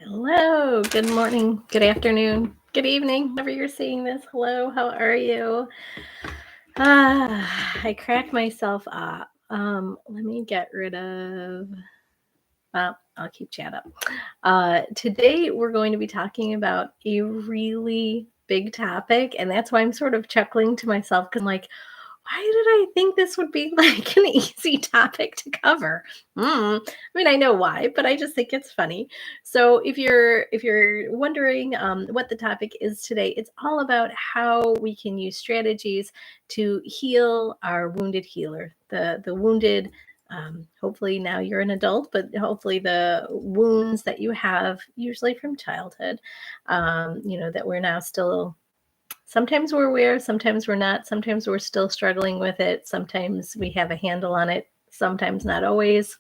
Hello, good morning, good afternoon, good evening, whenever you're seeing this. Hello, how are you? I crack myself up. Let me get rid of, well, I'll keep chat up. Today we're going to be talking about a really big topic, and that's why I'm sort of chuckling to myself because I'm like, why did I think this would be like an easy topic to cover? I mean, I know why, but I just think it's funny. So if you're wondering what the topic is today, it's all about how we can use strategies to heal our wounded healer, the wounded. Hopefully now you're an adult, but hopefully the wounds that you have, usually from childhood, that we're now still. Sometimes we're aware, sometimes we're not, sometimes we're still struggling with it, sometimes we have a handle on it, sometimes not always.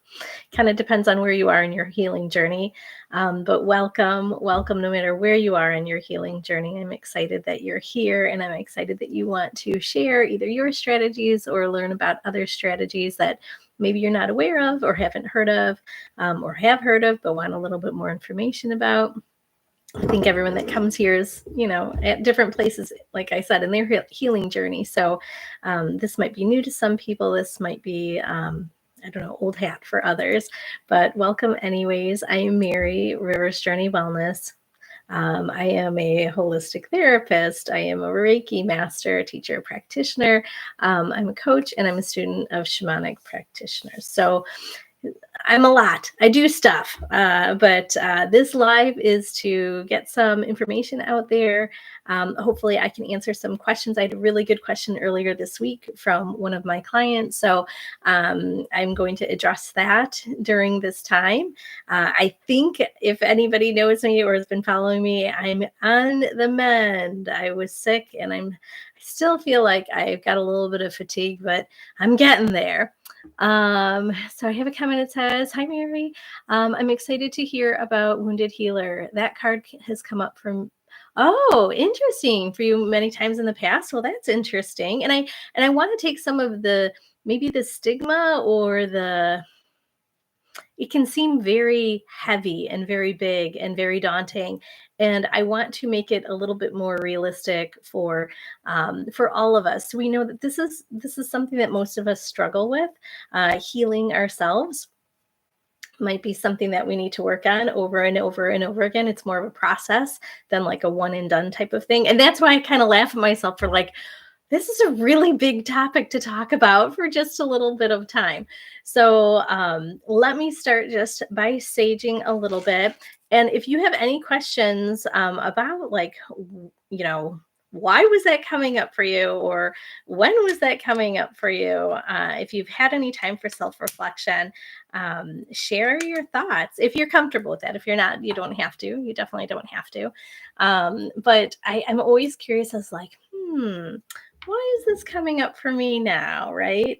Kind of depends on where you are in your healing journey. But welcome no matter where you are in your healing journey. I'm excited that you're here, and I'm excited that you want to share either your strategies or learn about other strategies that maybe you're not aware of or haven't heard of, or have heard of but want a little bit more information about. I think everyone that comes here is, at different places, like I said, in their healing journey. So this might be new to some people. This might be, I don't know, old hat for others. But welcome anyways. I am Mary, Rivers Journey Wellness. I am a holistic therapist. I am a Reiki master, teacher, practitioner. I'm a coach, and I'm a student of Shamanic practitioners. So I'm a lot. I do stuff, but this live is to get some information out there. Hopefully I can answer some questions. I had a really good question earlier this week from one of my clients. So I'm going to address that during this time. I think if anybody knows me or has been following me, I'm on the mend. I was sick, and I still feel like I've got a little bit of fatigue, but I'm getting there. So I have a comment that says, "Hi, Mary. I'm excited to hear about Wounded Healer. That card has come up from, oh, interesting, for you many times in the past. Well, that's interesting. And I want to take some of maybe the stigma or it can seem very heavy and very big and very daunting. And I want to make it a little bit more realistic for all of us. We know that this is something that most of us struggle with. Healing ourselves might be something that we need to work on over and over and over again. It's more of a process than like a one and done type of thing. And that's why I kind of laugh at myself for like, this is a really big topic to talk about for just a little bit of time. So let me start just by saging a little bit. And if you have any questions about why was that coming up for you, or when was that coming up for you? If you've had any time for self-reflection, share your thoughts if you're comfortable with that. If you're not, you don't have to. You definitely don't have to. But I'm always curious as like, why is this coming up for me now, right?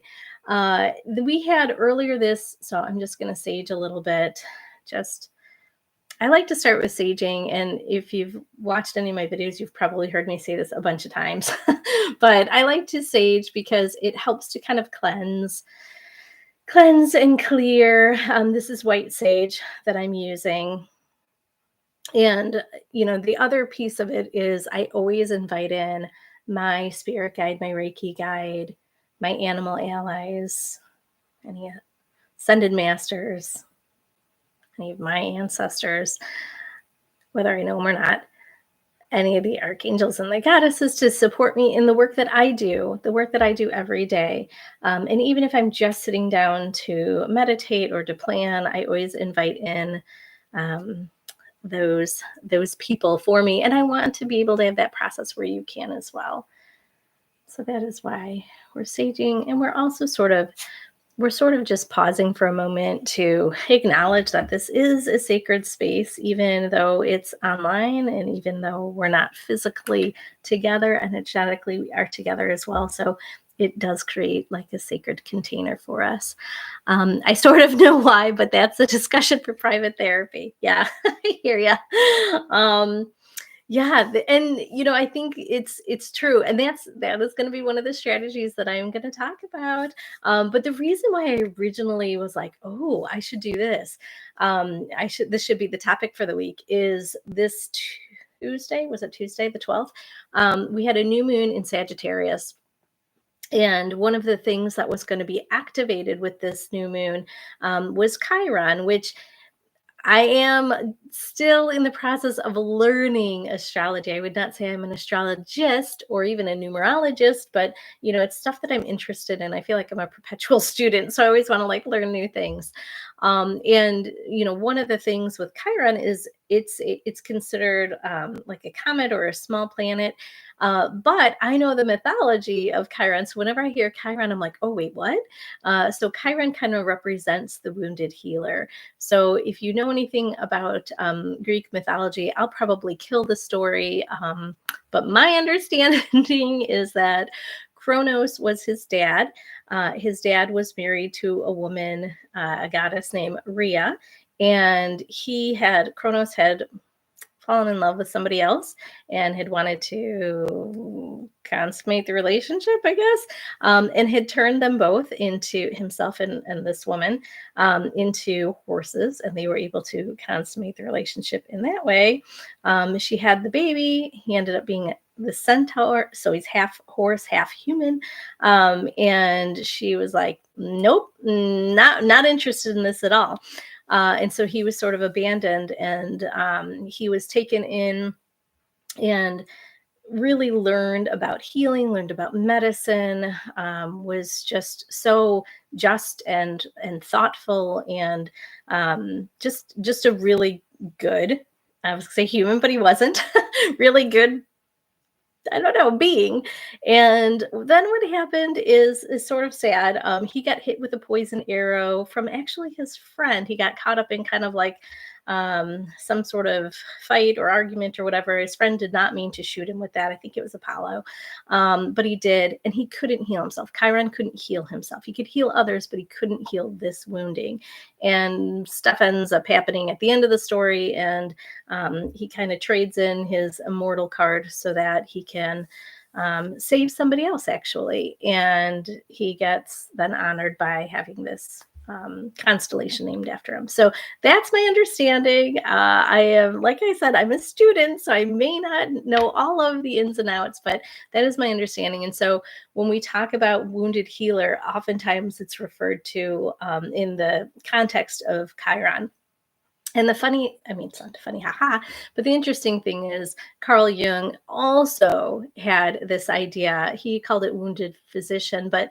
We had earlier this, so I'm just going to sage a little bit. I like to start with saging, and if you've watched any of my videos, you've probably heard me say this a bunch of times, but I like to sage because it helps to kind of cleanse and clear. This is white sage that I'm using. And, the other piece of it is I always invite in my spirit guide, my Reiki guide, my animal allies, any ascended masters, any of my ancestors, whether I know them or not, any of the archangels and the goddesses to support me in the work that I do, every day. And even if I'm just sitting down to meditate or to plan, I always invite in those people for me. And I want to be able to have that process where you can as well. So that is why we're saging, and we're also sort of just pausing for a moment to acknowledge that this is a sacred space, even though it's online and even though we're not physically together, energetically we are together as well. So it does create like a sacred container for us. I sort of know why, but that's a discussion for private therapy. Yeah, I hear ya. Yeah, and I think it's true, and that is going to be one of the strategies that I am going to talk about. But the reason why I originally was like, oh, I should do this, this should be the topic for the week, is this Tuesday, was it Tuesday the 12th? We had a new moon in Sagittarius. And one of the things that was going to be activated with this new moon was Chiron, which I am still in the process of learning astrology. I would not say I'm an astrologist or even a numerologist, but it's stuff that I'm interested in. I feel like I'm a perpetual student, so I always want to like learn new things. And one of the things with Chiron is it's considered like a comet or a small planet. But I know the mythology of Chiron. So whenever I hear Chiron, I'm like, oh, wait, what? So Chiron kind of represents the wounded healer. So if you know anything about Greek mythology, I'll probably kill the story. But my understanding is that Kronos was his dad. His dad was married to a woman, a goddess named Rhea, and Kronos had fallen in love with somebody else and had wanted to consummate the relationship, I guess, and had turned them both into himself and this woman into horses, and they were able to consummate the relationship in that way. She had the baby. He ended up being the centaur, so he's half horse, half human. And she was like, nope, not interested in this at all. And so he was sort of abandoned, and he was taken in and really learned about healing, learned about medicine, was just so just and thoughtful, and just a really good, I was gonna say human, but he wasn't really good, I don't know, being. And then what happened is sort of sad. He got hit with a poison arrow from actually his friend. He got caught up in kind of like some sort of fight or argument or whatever. His friend did not mean to shoot him with that. I think it was Apollo, but he did, and he couldn't heal himself. Chiron couldn't heal himself. He could heal others, but he couldn't heal this wounding. And stuff ends up happening at the end of the story, and he kind of trades in his immortal card so that he can save somebody else, actually. And he gets then honored by having this constellation named after him. So that's my understanding. I am, like I said, I'm a student, so I may not know all of the ins and outs, but that is my understanding. And so when we talk about wounded healer, oftentimes it's referred to in the context of Chiron. And the funny, I mean, it's not funny, haha, but the interesting thing is Carl Jung also had this idea. He called it wounded physician, but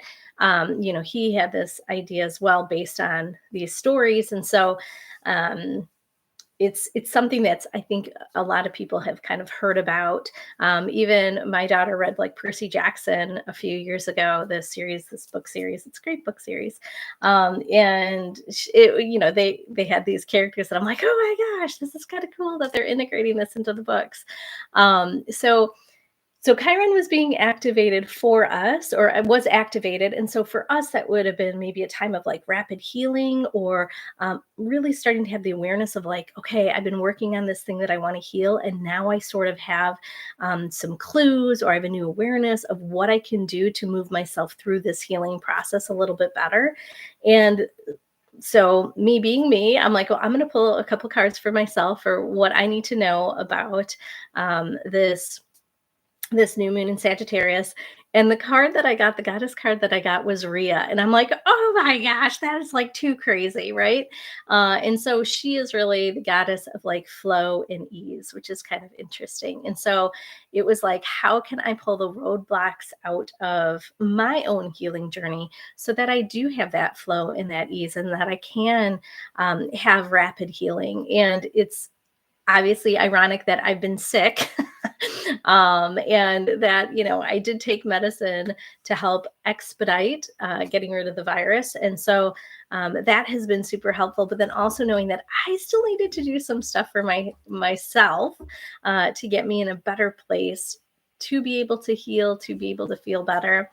he had this idea as well based on these stories. And so um, it's something that's, I think, a lot of people have kind of heard about. Even my daughter read like Percy Jackson a few years ago, this book series. It's a great book series. And they had these characters that I'm like, oh my gosh, this is kind of cool that they're integrating this into the books. So Chiron was being activated for us, or it was activated. And so for us, that would have been maybe a time of like rapid healing, or really starting to have the awareness of like, okay, I've been working on this thing that I want to heal. And now I sort of have some clues, or I have a new awareness of what I can do to move myself through this healing process a little bit better. And so me being me, I'm like, well, I'm going to pull a couple cards for myself for what I need to know about this new moon in Sagittarius. And the card that I got, the goddess card that I got, was Rhea. And I'm like, oh my gosh, that is like too crazy, right? And so she is really the goddess of like flow and ease, which is kind of interesting. And so it was like, how can I pull the roadblocks out of my own healing journey so that I do have that flow and that ease, and that I can have rapid healing? And it's obviously ironic that I've been sick and that, I did take medicine to help expedite getting rid of the virus. And so that has been super helpful. But then also knowing that I still needed to do some stuff for myself to get me in a better place to be able to heal, to be able to feel better.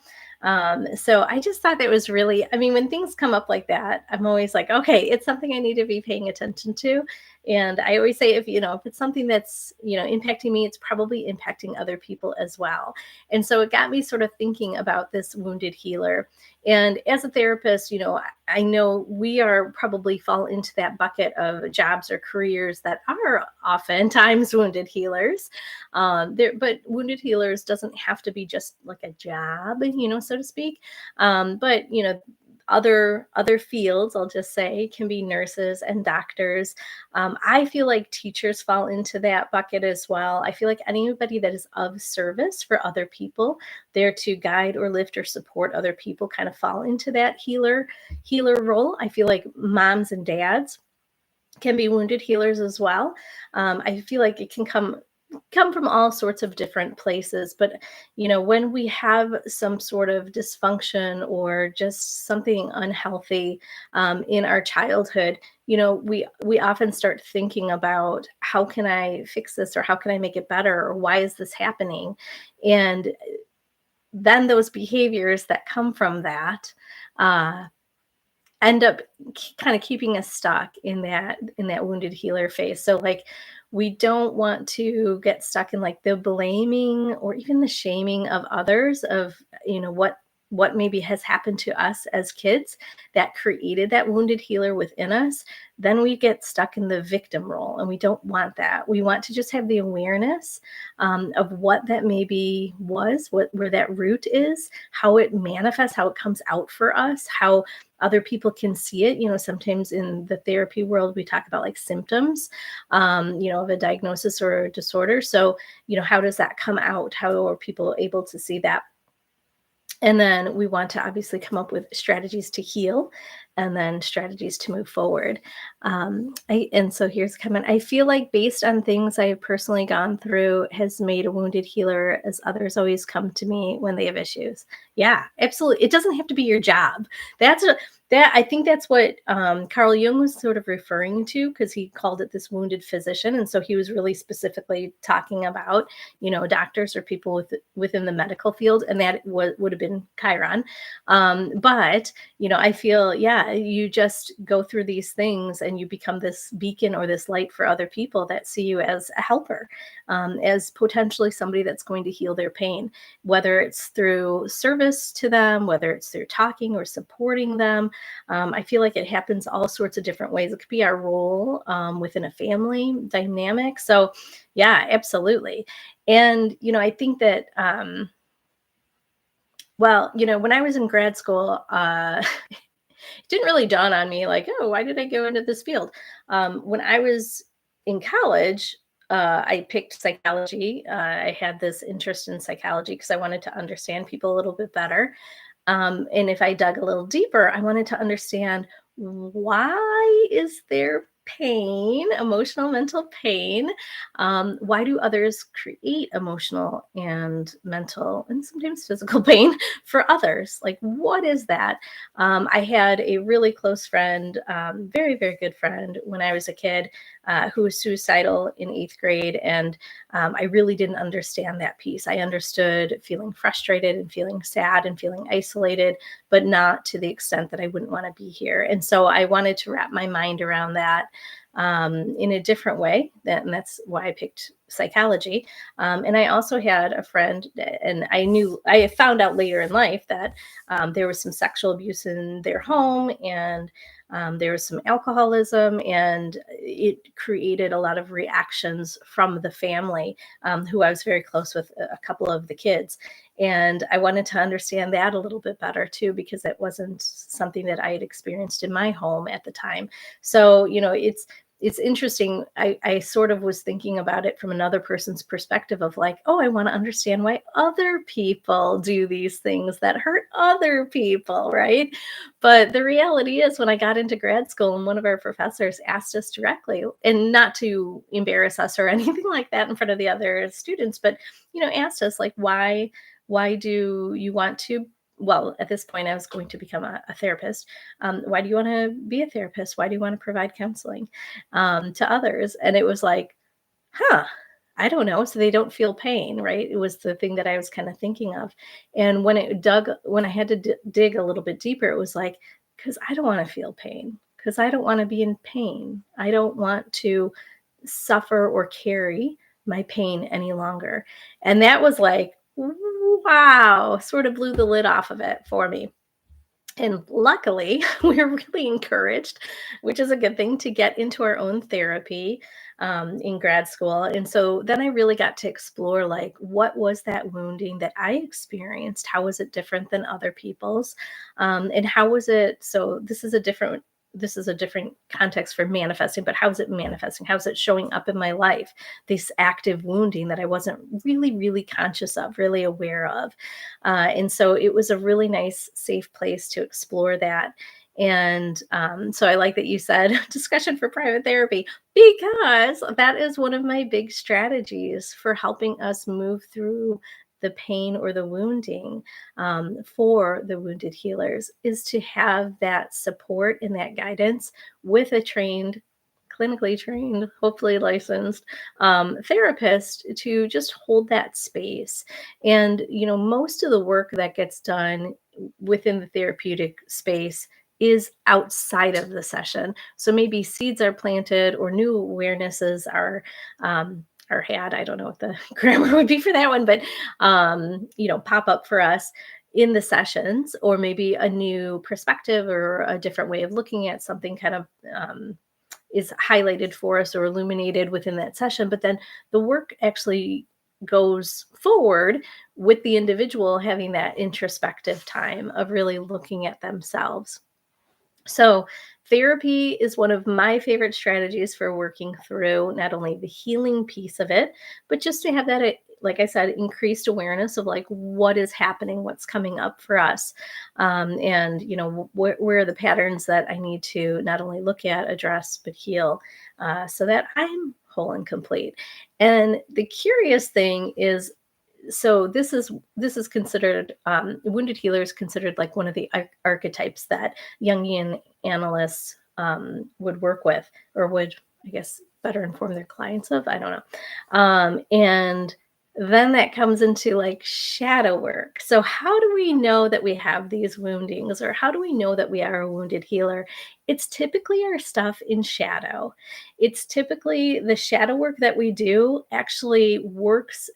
So I just thought that was really, I mean, when things come up like that, I'm always like, okay, it's something I need to be paying attention to. And I always say, if it's something that's, impacting me, it's probably impacting other people as well. And so it got me sort of thinking about this wounded healer. And as a therapist, I know we are probably fall into that bucket of jobs or careers that are oftentimes wounded healers. But wounded healers doesn't have to be just like a job, so to speak. But other fields, I'll just say, can be nurses and doctors. I feel like teachers fall into that bucket as well. I feel like anybody that is of service for other people, there to guide or lift or support other people, kind of fall into that healer role. I feel like moms and dads can be wounded healers as well. I feel like it can come from all sorts of different places, but when we have some sort of dysfunction or just something unhealthy in our childhood, we often start thinking about, how can I fix this, or how can I make it better, or why is this happening? And then those behaviors that come from that uh, end up kind of keeping us stuck in that wounded healer phase. So like, we don't want to get stuck in like the blaming or even the shaming of others, of what maybe has happened to us as kids that created that wounded healer within us. Then we get stuck in the victim role, and we don't want that. We want to just have the awareness of what that maybe was, where that root is, how it manifests, how it comes out for us, how other people can see it. Sometimes in the therapy world, we talk about like symptoms, of a diagnosis or a disorder. So, how does that come out? How are people able to see that? And then we want to obviously come up with strategies to heal, and then strategies to move forward. And so here's a comment. I feel like, based on things I have personally gone through, has made a wounded healer, as others always come to me when they have issues. Yeah, absolutely. It doesn't have to be your job. I think that's what Carl Jung was sort of referring to, because he called it this wounded physician. And so he was really specifically talking about, doctors or people within the medical field, and that would have been Chiron. But, I feel, yeah, you just go through these things and you become this beacon or this light for other people that see you as a helper, as potentially somebody that's going to heal their pain, whether it's through service to them, whether it's through talking or supporting them. I feel like it happens all sorts of different ways. It could be our role within a family dynamic. So yeah, absolutely. And, I think that, when I was in grad school, it didn't really dawn on me like, oh, why did I go into this field? When I was in college, I picked psychology. I had this interest in psychology because I wanted to understand people a little bit better. And if I dug a little deeper, I wanted to understand, why is there pain, emotional, mental pain? Why do others create emotional and mental and sometimes physical pain for others? Like, what is that? I had a really close friend, very, very good friend when I was a kid, who was suicidal in 8th grade. And I really didn't understand that piece. I understood feeling frustrated and feeling sad and feeling isolated, but not to the extent that I wouldn't want to be here. And so I wanted to wrap my mind around that in a different way. And that's why I picked psychology. And I also had a friend, and I found out later in life that there was some sexual abuse in their home, and there was some alcoholism, and it created a lot of reactions from the family, who I was very close with, a couple of the kids. And I wanted to understand that a little bit better too, because it wasn't something that I had experienced in my home at the time. So, it's interesting. I sort of was thinking about it from another person's perspective of like, oh, I want to understand why other people do these things that hurt other people, right? But the reality is, when I got into grad school and one of our professors asked us directly, and not to embarrass us or anything like that in front of the other students, but, asked us like, why do you want to, well, at this point I was going to become a therapist. Why do you want to be a therapist? Why do you want to provide counseling to others? And it was like, huh, I don't know. So they don't feel pain, right? It was the thing that I was kind of thinking of. And when I had to dig a little bit deeper, it was like, because I don't want to feel pain. because I don't want to be in pain. I don't want to suffer or carry my pain any longer. And that was like, wow, sort of blew the lid off of it for me. And luckily, we were really encouraged, which is a good thing, to get into our own therapy in grad school. And so then I really got to explore, like, what was that wounding that I experienced? How was it different than other people's? And how was it? So this is a different context for manifesting, but how is it manifesting? How is it showing up in my life? This active wounding that I wasn't really, really conscious of, really aware of. And so it was a really nice, safe place to explore that. And so I like that you said discussion for private therapy, because that is one of my big strategies for helping us move through the pain or the wounding, for the wounded healers, is to have that support and that guidance with a clinically trained, hopefully licensed therapist to just hold that space. And, most of the work that gets done within the therapeutic space is outside of the session. So maybe seeds are planted or new awarenesses are had. I don't know what the grammar would be for that one, but pop up for us in the sessions, or maybe a new perspective or a different way of looking at something kind of is highlighted for us or illuminated within that session. But then the work actually goes forward with the individual having that introspective time of really looking at themselves. So therapy is one of my favorite strategies for working through not only the healing piece of it, but just to have that, like I said, increased awareness of, like, what is happening, what's coming up for us. And, where are the patterns that I need to not only look at, address, but heal, so that I'm whole and complete. And the curious thing is, so this is considered, wounded healer is considered like one of the archetypes that Jungian analysts would work with, or would, I guess, better inform their clients of. I don't know. And then that comes into, like, shadow work. So how do we know that we have these woundings, or how do we know that we are a wounded healer? It's typically our stuff in shadow. It's typically the shadow work that we do actually works,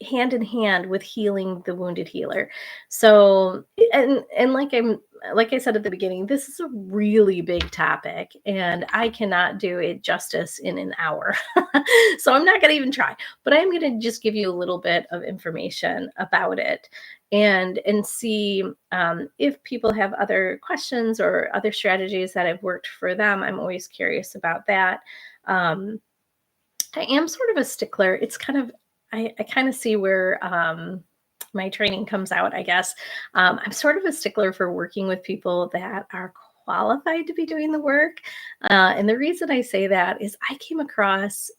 hand in hand with healing the wounded healer. So, and like I said at the beginning, this is a really big topic, and I cannot do it justice in an hour. So I'm not going to even try, but I'm going to just give you a little bit of information about it, and see if people have other questions or other strategies that have worked for them. I'm always curious about that. I am sort of a stickler. It's kind of, I kind of see where my training comes out, I guess. I'm sort of a stickler for working with people that are qualified to be doing the work. And the reason I say that is I came across,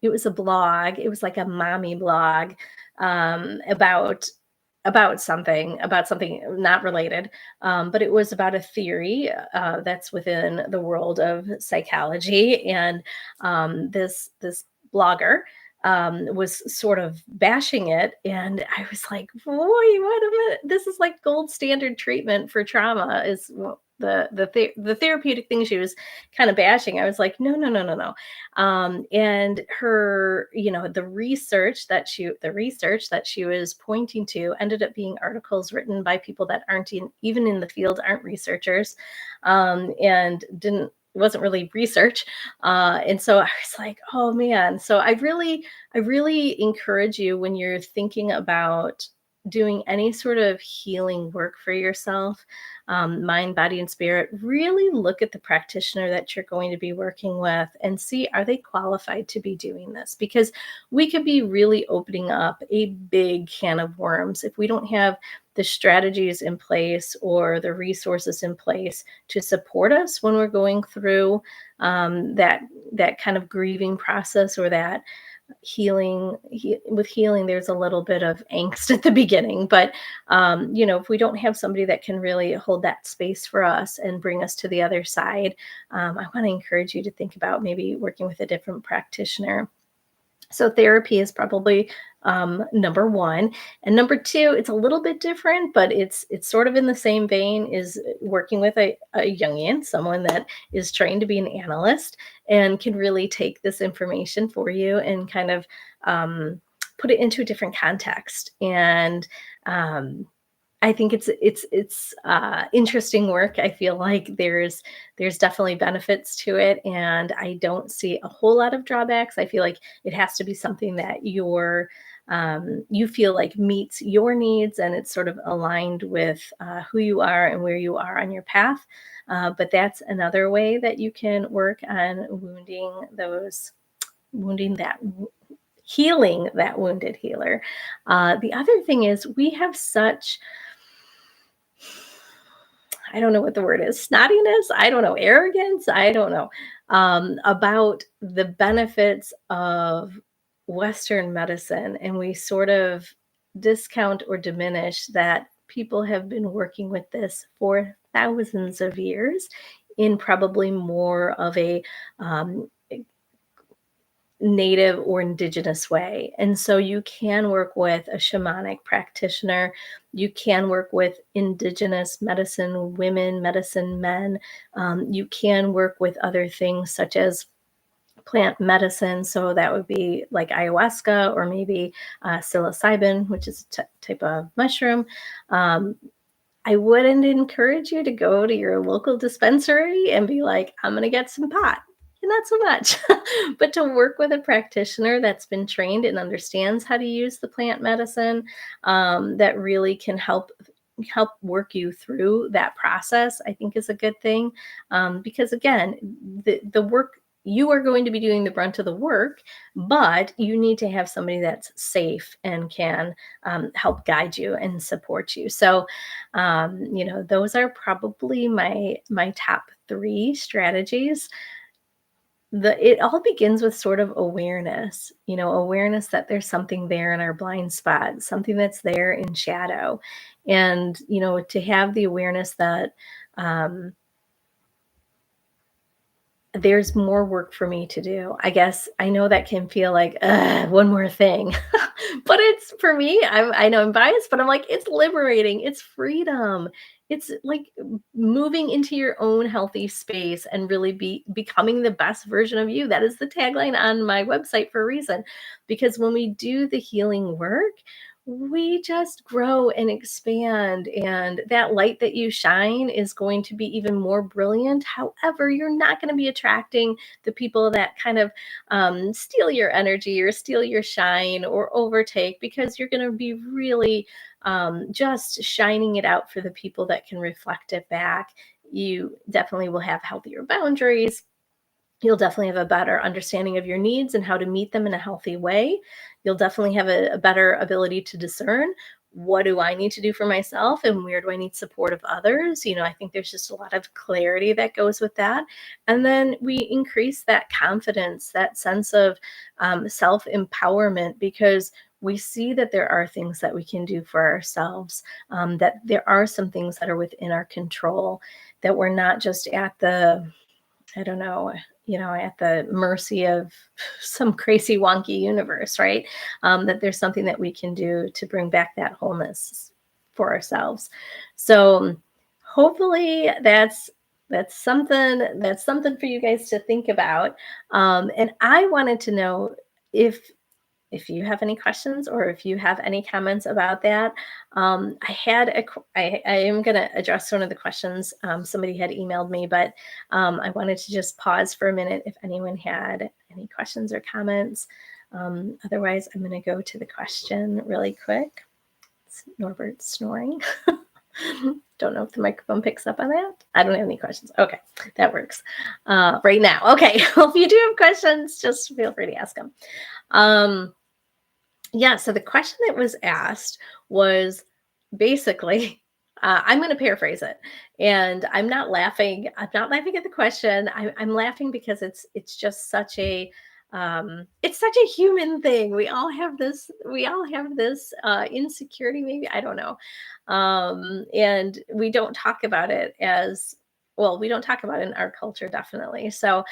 it was a blog, it was like a mommy blog, about something not related, but it was about a theory that's within the world of psychology. And this blogger was sort of bashing it, and I was like, "Boy, what a minute! This is like gold standard treatment for trauma." Is the therapeutic thing she was kind of bashing. I was like, "No, no, no, no, no." And her, the research that she was pointing to ended up being articles written by people that aren't even in the field, aren't researchers, and wasn't really research. And so I was like, oh man. So I really encourage you, when you're thinking about doing any sort of healing work for yourself, mind, body, and spirit, really look at the practitioner that you're going to be working with and see, are they qualified to be doing this? Because we could be really opening up a big can of worms if we don't have the strategies in place or the resources in place to support us when we're going through that kind of grieving process, or that healing. With healing, there's a little bit of angst at the beginning, but if we don't have somebody that can really hold that space for us and bring us to the other side, I want to encourage you to think about maybe working with a different practitioner. So therapy is probably number one, and number two, it's a little bit different, but it's sort of in the same vein. Is working with a Jungian, someone that is trained to be an analyst and can really take this information for you and kind of put it into a different context. And um, I think it's interesting work. I feel like there's definitely benefits to it, and I don't see a whole lot of drawbacks. I feel like it has to be something that you feel like meets your needs, and it's sort of aligned with who you are and where you are on your path. But that's another way that you can work on wounding that healing that wounded healer. The other thing is we have such, I don't know what the word is, snottiness, I don't know, arrogance, I don't know, about the benefits of Western medicine. And we sort of discount or diminish that people have been working with this for thousands of years in probably more of a um, native or indigenous way. And so you can work with a shamanic practitioner. You can work with indigenous medicine women, medicine men. You can work with other things such as plant medicine. So that would be like ayahuasca or maybe psilocybin, which is a type of mushroom. Um, I wouldn't encourage you to go to your local dispensary and be like, I'm going to get some pot. Not so much, but to work with a practitioner that's been trained and understands how to use the plant medicine, that really can help work you through that process, I think is a good thing. Because again, the work, you are going to be doing the brunt of the work, but you need to have somebody that's safe and can help guide you and support you. So those are probably my top three strategies. It all begins with sort of awareness, awareness that there's something there in our blind spot, something that's there in shadow. And to have the awareness that um, there's more work for me to do. I guess I know that can feel like one more thing, but it's, for me, I know I'm biased, but I'm like, it's liberating, it's freedom, it's like moving into your own healthy space and really becoming the best version of you. That is the tagline on my website for a reason, because when we do the healing work, we just grow and expand, and that light that you shine is going to be even more brilliant. However, you're not going to be attracting the people that kind of steal your energy or steal your shine or overtake, because you're going to be really just shining it out for the people that can reflect it back. You definitely will have healthier boundaries. You'll definitely have a better understanding of your needs and how to meet them in a healthy way. You'll definitely have a better ability to discern, what do I need to do for myself and where do I need support of others. I think there's just a lot of clarity that goes with that. And then we increase that confidence, that sense of self-empowerment, because we see that there are things that we can do for ourselves, that there are some things that are within our control, that we're not just at the, I don't know, at the mercy of some crazy wonky universe, right? That there's something that we can do to bring back that wholeness for ourselves. So hopefully that's something for you guys to think about. And I wanted to know if you have any questions or if you have any comments about that. I am going to address one of the questions somebody had emailed me, but I wanted to just pause for a minute if anyone had any questions or comments. Otherwise, I'm going to go to the question really quick. It's Norbert snoring. Don't know if the microphone picks up on that. I don't have any questions. Okay, that works right now. Okay, well, if you do have questions, just feel free to ask them. Yeah, so the question that was asked was basically, I'm going to paraphrase it, and I'm not laughing. I'm not laughing at the question. I'm laughing because it's just such a it's such a human thing. We all have this. We all have this insecurity. Maybe, I don't know, and we don't talk about it as well. We don't talk about it in our culture, definitely. So.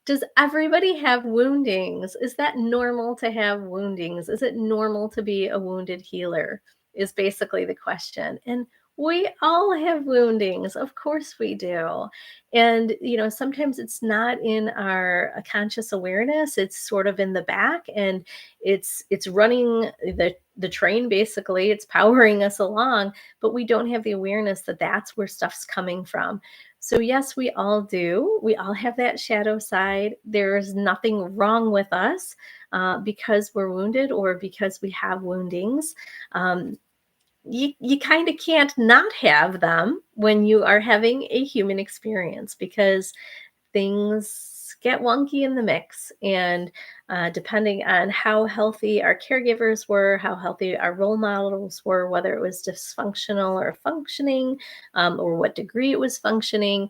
Does everybody have woundings? Is that normal to have woundings? Is it normal to be a wounded healer? Is basically the question. And we all have woundings. Of course we do. And, sometimes it's not in our conscious awareness. It's sort of in the back, and it's running the train basically. It's powering us along, but we don't have the awareness that that's where stuff's coming from. So, yes, we all do. We all have that shadow side. There's nothing wrong with us because we're wounded or because we have woundings. Um, you kind of can't not have them when you are having a human experience, because things get wonky in the mix. And depending on how healthy our caregivers were, how healthy our role models were, whether it was dysfunctional or functioning, or what degree it was functioning,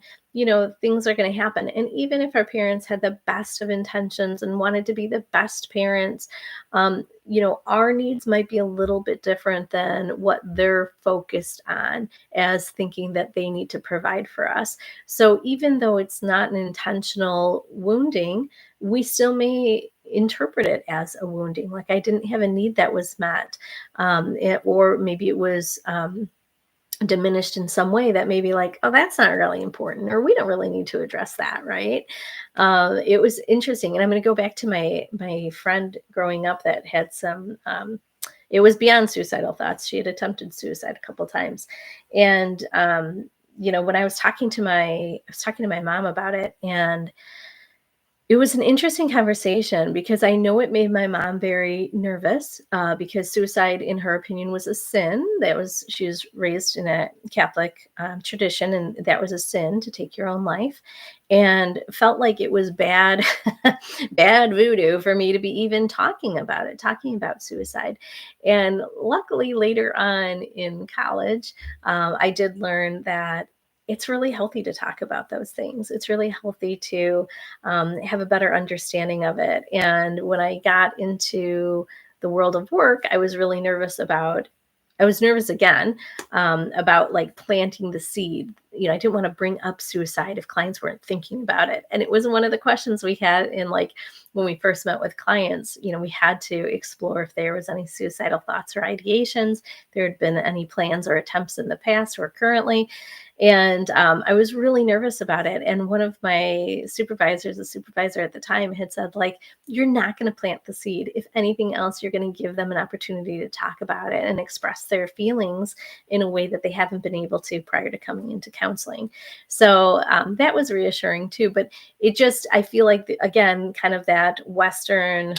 things are going to happen. And even if our parents had the best of intentions and wanted to be the best parents, our needs might be a little bit different than what they're focused on as thinking that they need to provide for us. So even though it's not an intentional wounding, we still may interpret it as a wounding. Like, I didn't have a need that was met, or maybe it was diminished in some way that may be like, oh, that's not really important, or we don't really need to address that, right? It was interesting, and I'm going to go back to my friend growing up that had some. It was beyond suicidal thoughts. She had attempted suicide a couple times, and when I was talking to my mom about it, and it was an interesting conversation because I know it made my mom very nervous, because suicide, in her opinion, was a sin. She was raised in a Catholic tradition, and that was a sin to take your own life, and felt like it was bad, bad voodoo for me to be even talking about suicide. And luckily, later on in college, I did learn that it's really healthy to talk about those things. It's really healthy to have a better understanding of it. And when I got into the world of work, I was nervous again, about like planting the seed. I didn't want to bring up suicide if clients weren't thinking about it. And it was one of the questions we had in, like, when we first met with clients. We had to explore if there was any suicidal thoughts or ideations, there had been any plans or attempts in the past or currently. And I was really nervous about it. And one of my supervisors, a supervisor at the time, had said, like, you're not going to plant the seed. If anything else, you're going to give them an opportunity to talk about it and express their feelings in a way that they haven't been able to prior to coming into counseling. So that was reassuring too. But I feel like, again, kind of that Western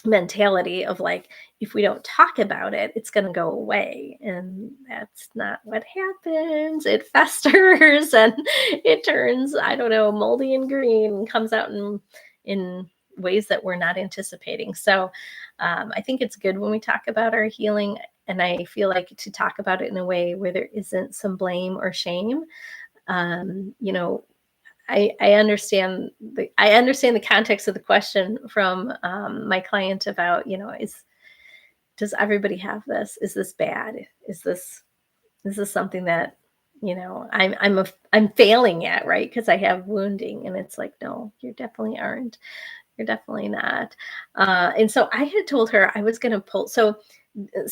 mentality of like, if we don't talk about it, it's going to go away. And that's not what happens. It festers and it turns, I don't know, moldy and green, and comes out in ways that we're not anticipating. So I think it's good when we talk about our healing. And I feel like to talk about it in a way where there isn't some blame or shame. I understand the context of the question from my client about, does everybody have this? Is this bad? Is this something that, I'm failing at, right? Because I have wounding. And it's like, no, you definitely aren't. You're definitely not. And so I had told her I was going to pull. So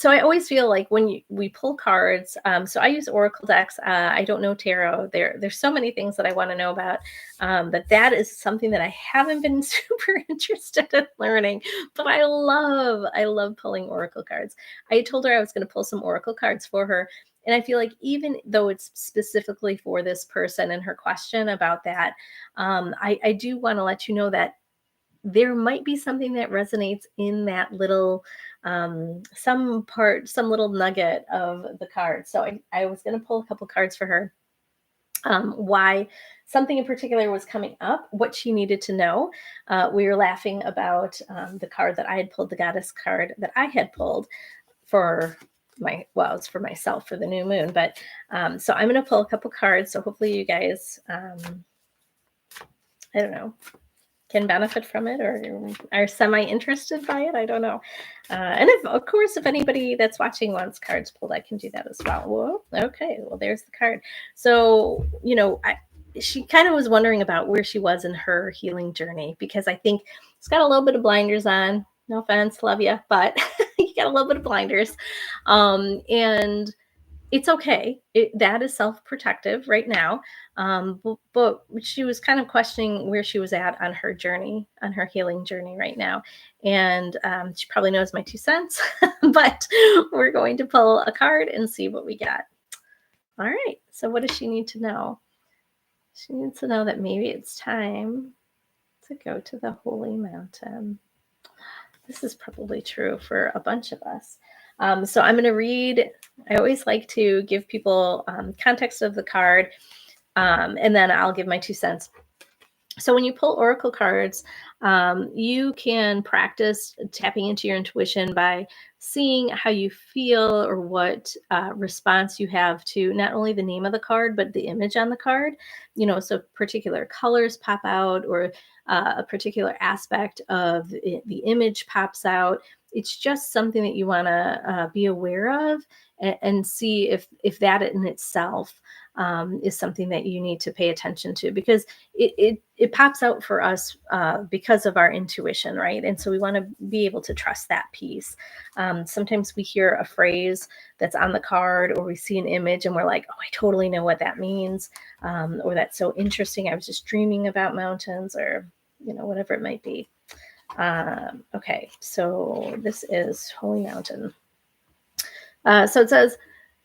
I always feel like when we pull cards, so I use Oracle decks. I don't know tarot. There's so many things that I want to know about. That is something that I haven't been super interested in learning, but I love pulling Oracle cards. I told her I was going to pull some Oracle cards for her. And I feel like even though it's specifically for this person and her question about that, I do want to let you know that there might be something that resonates in that little some little nugget of the card. So I was going to pull a couple cards for her, why something in particular was coming up, what she needed to know. We were laughing about the card that I had pulled, the goddess card that I had pulled for it's for myself for the new moon. But so I'm going to pull a couple cards. So hopefully you guys, I don't know, can benefit from it or are semi-interested by it. I don't know. And if anybody that's watching wants cards pulled, I can do that as well. Whoa, okay, well, there's the card. So, she kind of was wondering about where she was in her healing journey, because I think it's got a little bit of blinders on. No offense, love you, but you got a little bit of blinders. And it's okay. That is self-protective right now. But she was kind of questioning where she was at on her journey, on her healing journey right now. And she probably knows my 2 cents, but we're going to pull a card and see what we get. All right. So what does she need to know? She needs to know that maybe it's time to go to the holy mountain. This is probably true for a bunch of us. So I'm going to read. I always like to give people context of the card, and then I'll give my 2 cents. So when you pull oracle cards, you can practice tapping into your intuition by seeing how you feel or what response you have to not only the name of the card, but the image on the card. So particular colors pop out, or a particular aspect of the image pops out. It's just something that you want to be aware of, and see if that in itself is something that you need to pay attention to, because it pops out for us because of our intuition, right? And so we want to be able to trust that piece. Sometimes we hear a phrase that's on the card, or we see an image and we're like, oh, I totally know what that means, or that's so interesting. I was just dreaming about mountains, or whatever it might be. Okay, so this is Holy Mountain. So it says,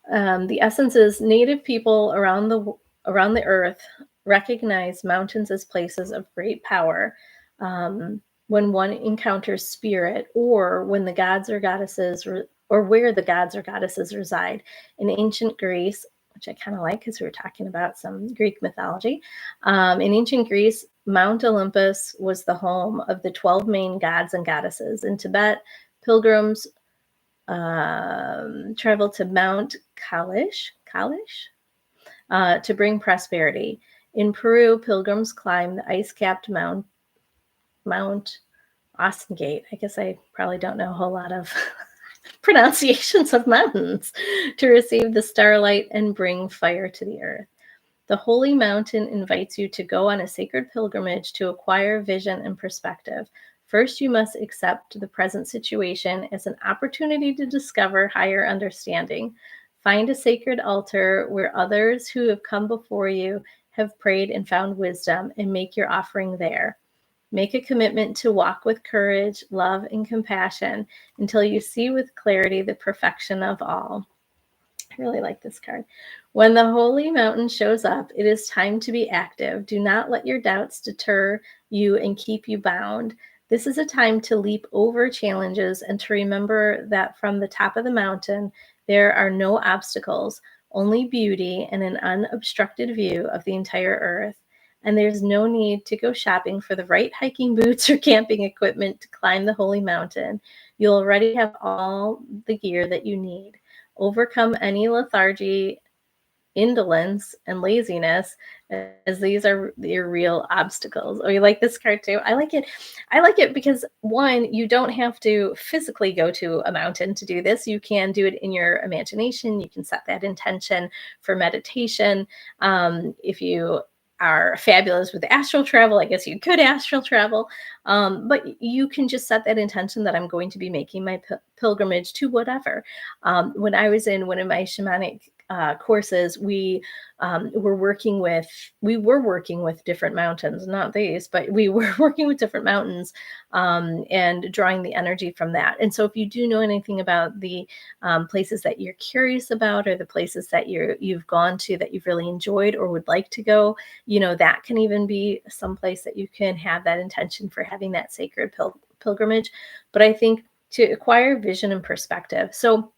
the essence is native people around the earth recognize mountains as places of great power. When one encounters spirit, or when the gods or goddesses, or where the gods or goddesses reside. In ancient Greece, which I kind of like because we were talking about some Greek mythology. In ancient Greece, Mount Olympus was the home of the 12 main gods and goddesses. In Tibet, pilgrims travel to Mount Kalish to bring prosperity. In Peru, pilgrims climb the ice-capped Mount Osengate. I guess I probably don't know a whole lot of pronunciations of mountains, to receive the starlight and bring fire to the earth. The holy mountain invites you to go on a sacred pilgrimage to acquire vision and perspective. First, you must accept the present situation as an opportunity to discover higher understanding. Find a sacred altar where others who have come before you have prayed and found wisdom, and make your offering there. Make a commitment to walk with courage, love, and compassion until you see with clarity the perfection of all. I really like this card. When the holy mountain shows up, it is time to be active. Do not let your doubts deter you and keep you bound. This is a time to leap over challenges and to remember that from the top of the mountain, there are no obstacles, only beauty and an unobstructed view of the entire earth. And there's no need to go shopping for the right hiking boots or camping equipment to climb the holy mountain. You'll already have all the gear that you need. Overcome any lethargy, indolence, and laziness, as these are your real obstacles. Oh, you like this card too? I like it. I like it because, one, you don't have to physically go to a mountain to do this. You can do it in your imagination. You can set that intention for meditation. If you are fabulous with astral travel, I guess you could astral travel. But you can just set that intention that I'm going to be making my pilgrimage to whatever. When I was in one of my shamanic courses, we were working with different mountains, not these, but we were working with different mountains, and drawing the energy from that. And so if you do know anything about the places that you're curious about, or the places that you've gone to that you've really enjoyed or would like to go, that can even be some place that you can have that intention for having that sacred pilgrimage. But I think to acquire vision and perspective. So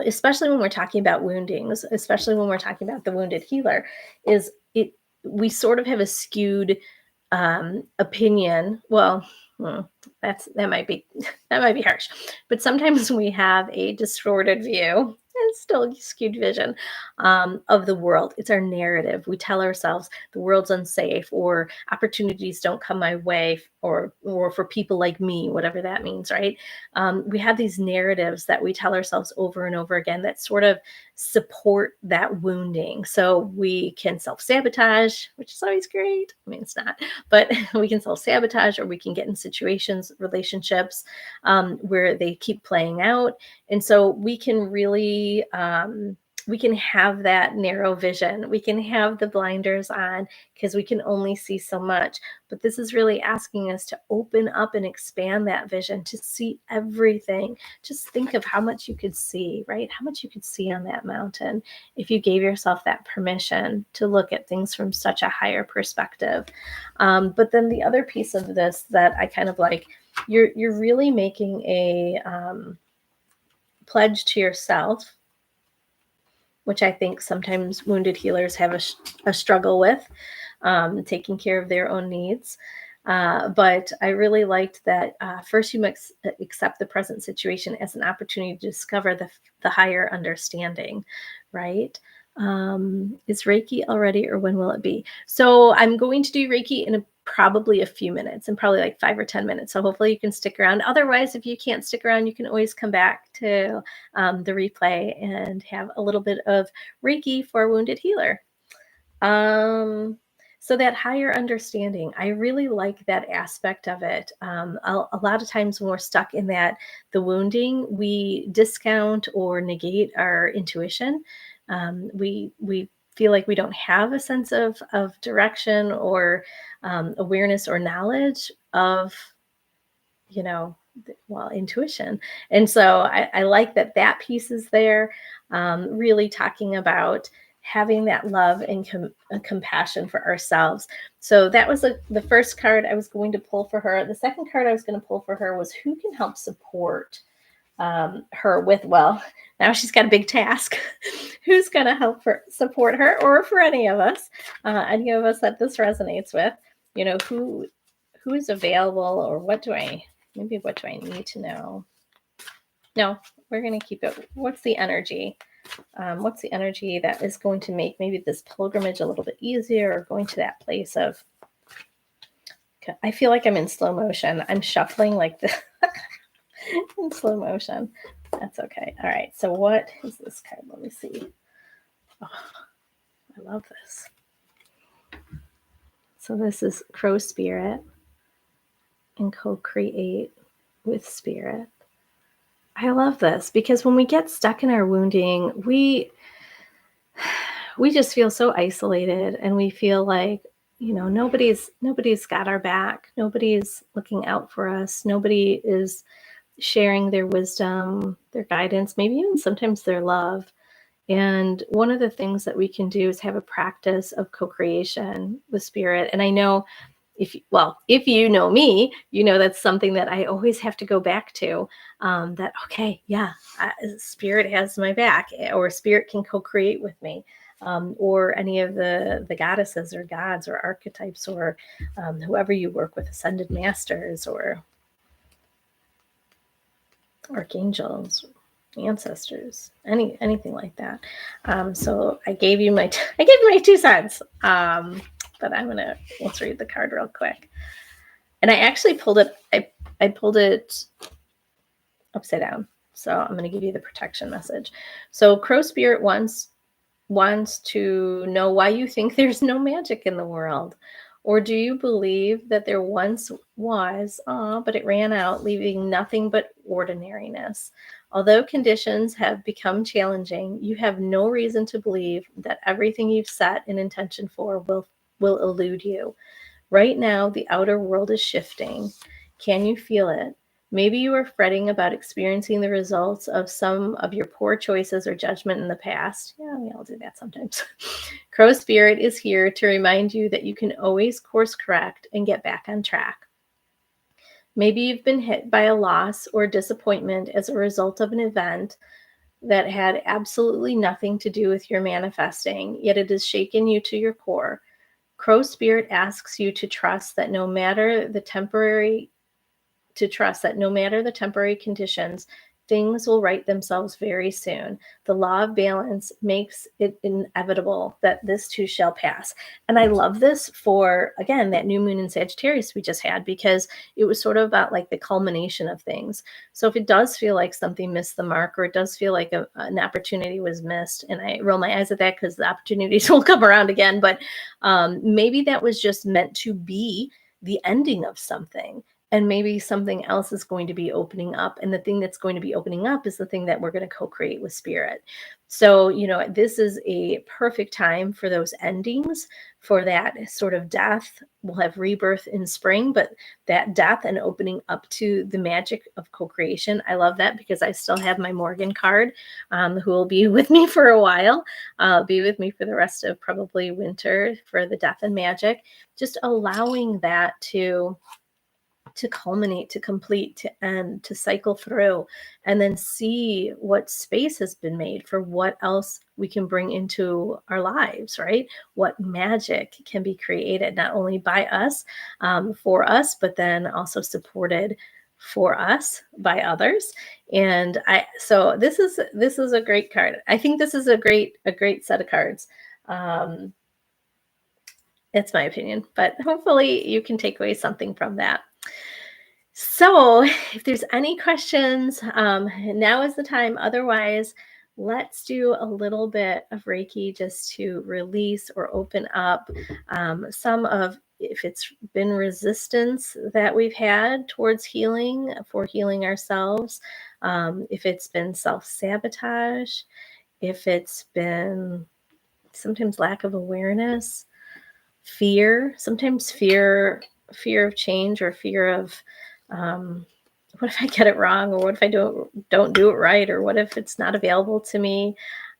especially when we're talking about woundings, especially when we're talking about the wounded healer, we sort of have a skewed opinion. Well, that might be harsh, but sometimes we have a distorted view, and still skewed vision, of the world. It's our narrative. We tell ourselves the world's unsafe, or opportunities don't come my way or for people like me, whatever that means, right? We have these narratives that we tell ourselves over and over again that sort of support that wounding. So we can self-sabotage, which is always great. I mean, it's not, but we can self-sabotage, or we can get in situations, relationships, where they keep playing out. And so we can really, we can have that narrow vision. We can have the blinders on because we can only see so much. But this is really asking us to open up and expand that vision to see everything. Just think of how much you could see, right? How much you could see on that mountain if you gave yourself that permission to look at things from such a higher perspective. But then the other piece of this that I kind of like, you're really making a pledge to yourself, which I think sometimes wounded healers have a struggle with, taking care of their own needs. But I really liked that first you must accept the present situation as an opportunity to discover the higher understanding, right? Is Reiki already, or when will it be? So I'm going to do Reiki in probably a few minutes, and probably like 5 or 10 minutes. So hopefully you can stick around. Otherwise, if you can't stick around, you can always come back to the replay and have a little bit of Reiki for a wounded healer. So that higher understanding, I really like that aspect of it. A lot of times when we're stuck in the wounding, we discount or negate our intuition. We feel like we don't have a sense of direction or awareness or knowledge of, intuition. And so I like that piece is there, really talking about having that love and compassion for ourselves. So that was the first card I was going to pull for her. The second card I was going to pull for her was who can help support her with, well, now she's got a big task. Who's going to help support her, or for any of us that this resonates with, who is available, or what do I need to know? No, we're going to keep it. What's the energy? What's the energy that is going to make maybe this pilgrimage a little bit easier, or going to that place of, I feel like I'm in slow motion. I'm shuffling like this in slow motion. That's okay. All right. So what is this card? Let me see. Oh, I love this. So this is Crow Spirit and co-create with Spirit. I love this because when we get stuck in our wounding, we just feel so isolated, and we feel like, nobody's got our back. Nobody's looking out for us. Nobody is sharing their wisdom, their guidance, maybe even sometimes their love. And one of the things that we can do is have a practice of co-creation with Spirit. And I know if you know me, that's something that I always have to go back to, that, okay, yeah, Spirit has my back, or Spirit can co-create with me, or any of the goddesses or gods or archetypes, or whoever you work with, ascended masters or archangels, ancestors, anything like that. So I gave you my 2 cents. But let's read the card real quick. And I actually pulled it, I pulled it upside down. So I'm going to give you the protection message. So Crow Spirit wants to know why you think there's no magic in the world. Or do you believe that there once was, but it ran out, leaving nothing but ordinariness? Although conditions have become challenging, you have no reason to believe that everything you've set an intention for will elude you. Right now, the outer world is shifting. Can you feel it? Maybe you are fretting about experiencing the results of some of your poor choices or judgment in the past. Yeah, we all do that sometimes. Crow Spirit is here to remind you that you can always course correct and get back on track. Maybe you've been hit by a loss or disappointment as a result of an event that had absolutely nothing to do with your manifesting, yet it has shaken you to your core. Crow Spirit asks you to trust that no matter the temporary conditions, things will right themselves very soon. The law of balance makes it inevitable that this too shall pass. And I love this for, again, that new moon in Sagittarius we just had, because it was sort of about like the culmination of things. So if it does feel like something missed the mark, or it does feel like an opportunity was missed, and I roll my eyes at that because the opportunities will come around again, but maybe that was just meant to be the ending of something. And maybe something else is going to be opening up. And the thing that's going to be opening up is the thing that we're going to co-create with spirit. So, this is a perfect time for those endings, for that sort of death. We'll have rebirth in spring, but that death and opening up to the magic of co-creation. I love that because I still have my Morgan card, who will be with me for a while, be with me for the rest of probably winter for the death and magic. Just allowing that to culminate, to complete, to end, to cycle through, and then see what space has been made for what else we can bring into our lives, right? What magic can be created, not only by us, for us, but then also supported for us by others. And so this is a great card. I think this is a great set of cards. It's my opinion, but hopefully you can take away something from that. So if there's any questions, now is the time. Otherwise, let's do a little bit of Reiki just to release or open up some of, if it's been resistance that we've had towards healing, for healing ourselves, if it's been self-sabotage, if it's been sometimes lack of awareness, fear, sometimes fear of change, or fear of what if I get it wrong, or what if I don't do it right, or what if it's not available to me.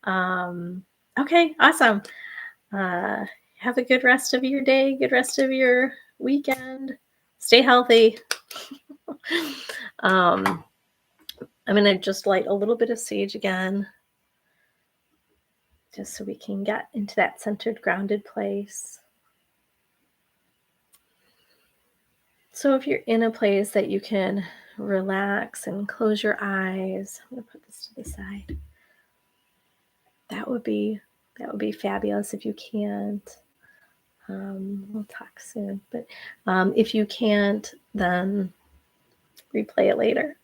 Okay, awesome. Have a good rest of your day, good rest of your weekend. Stay healthy. I'm going to just light a little bit of sage again, just so we can get into that centered, grounded place. So if you're in a place that you can relax and close your eyes, I'm going to put this to the side. That would be fabulous. If you can't, we'll talk soon. But if you can't, then replay it later.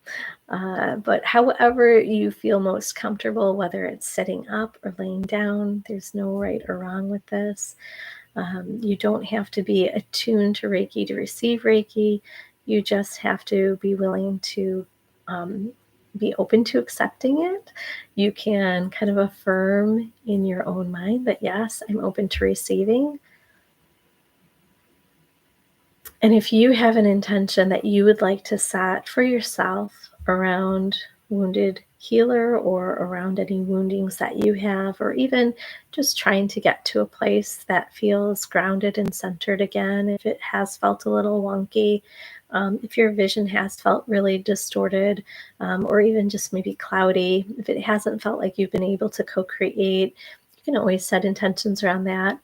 But however you feel most comfortable, whether it's sitting up or laying down, there's no right or wrong with this. You don't have to be attuned to Reiki to receive Reiki. You just have to be willing to be open to accepting it. You can kind of affirm in your own mind that, yes, I'm open to receiving. And if you have an intention that you would like to set for yourself around wounded healer, or around any woundings that you have, or even just trying to get to a place that feels grounded and centered again, if it has felt a little wonky, if your vision has felt really distorted, or even just maybe cloudy, if it hasn't felt like you've been able to co-create, you can always set intentions around that.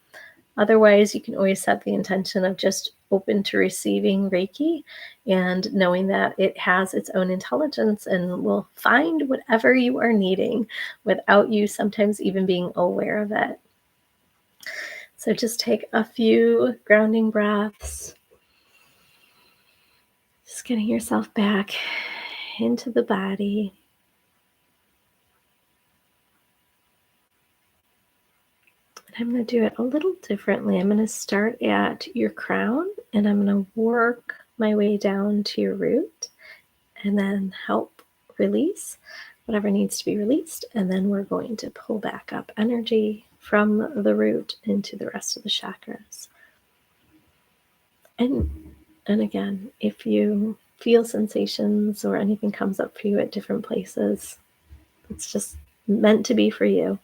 Otherwise, you can always set the intention of just open to receiving Reiki, and knowing that it has its own intelligence and will find whatever you are needing without you sometimes even being aware of it. So just take a few grounding breaths, just getting yourself back into the body. I'm going to do it a little differently. I'm going to start at your crown, and I'm going to work my way down to your root, and then help release whatever needs to be released. And then we're going to pull back up energy from the root into the rest of the chakras. And again, if you feel sensations or anything comes up for you at different places, it's just meant to be for you.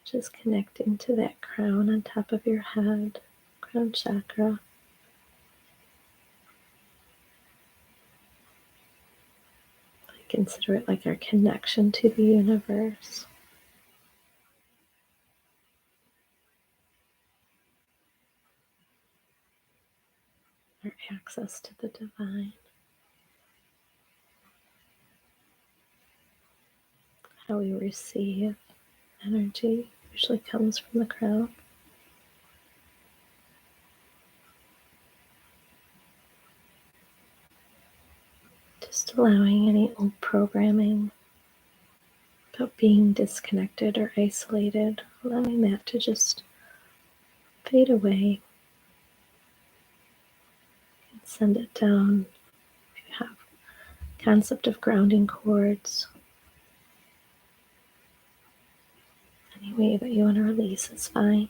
Just connecting to that crown on top of your head, crown chakra. Consider it like our connection to the universe. Our access to the divine. How we receive energy usually comes from the crown. Just allowing any old programming about being disconnected or isolated, allowing that to just fade away. And send it down. If you have concept of grounding cords, any way that you want to release is fine.